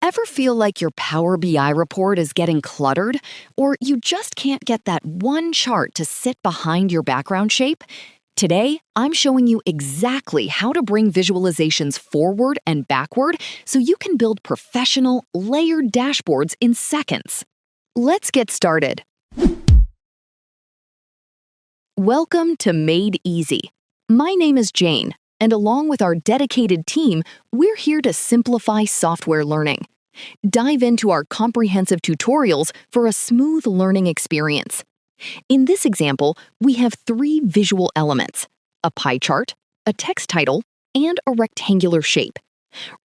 Ever feel like your Power BI report is getting cluttered? Or you just can't get that one chart to sit behind your background shape? Today, I'm showing you exactly how to bring visualizations forward and backward so you can build professional, layered dashboards in seconds. Let's get started. Welcome to MadeEasy. My name is Jane, and along with our dedicated team, we're here to simplify software learning. Dive into our comprehensive tutorials for a smooth learning experience. In this example, we have 3 visual elements: a pie chart, a text title, and a rectangular shape.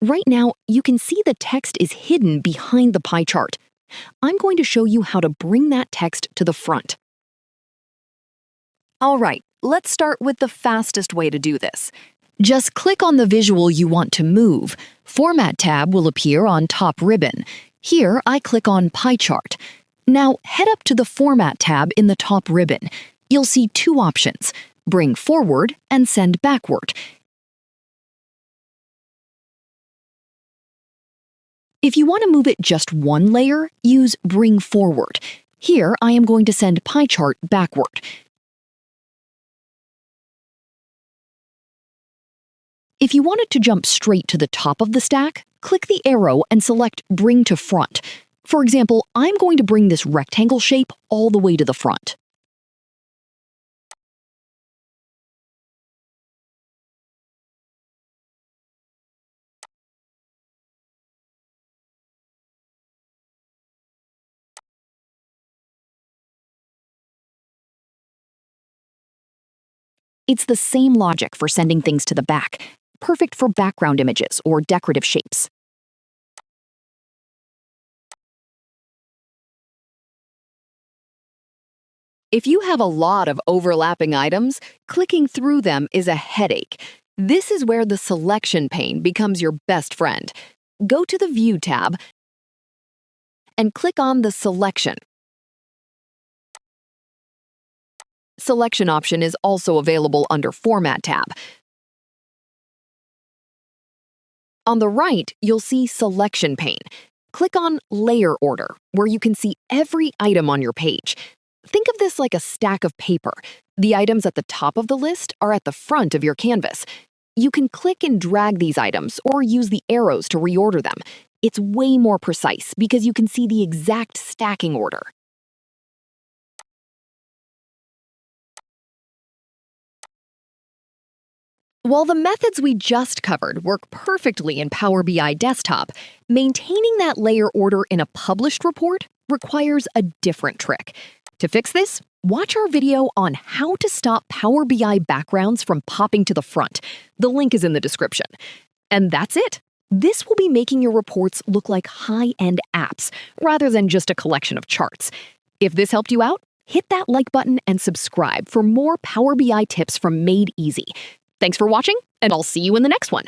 Right now, you can see the text is hidden behind the pie chart. I'm going to show you how to bring that text to the front. All right, let's start with the fastest way to do this. Just click on the visual you want to move. Format tab will appear on top ribbon. Here, I click on Pie Chart. Now, head up to the Format tab in the top ribbon. You'll see 2 options: Bring Forward and Send Backward. If you want to move it just one layer, use Bring Forward. Here, I am going to send Pie Chart backward. If you want it to jump straight to the top of the stack, click the arrow and select Bring to Front. For example, I'm going to bring this rectangle shape all the way to the front. It's the same logic for sending things to the back, perfect for background images or decorative shapes. If you have a lot of overlapping items, clicking through them is a headache. This is where the Selection Pane becomes your best friend. Go to the View tab and click on the Selection. Selection option is also available under Format tab. On the right, you'll see Selection Pane. Click on Layer Order, where you can see every item on your page. Think of this like a stack of paper. The items at the top of the list are at the front of your canvas. You can click and drag these items or use the arrows to reorder them. It's way more precise because you can see the exact stacking order. While the methods we just covered work perfectly in Power BI Desktop, maintaining that layer order in a published report requires a different trick. To fix this, watch our video on how to stop Power BI backgrounds from popping to the front. The link is in the description. And that's it. This will be making your reports look like high-end apps rather than just a collection of charts. If this helped you out, hit that like button and subscribe for more Power BI tips from MadeEasy. Thanks for watching, and I'll see you in the next one.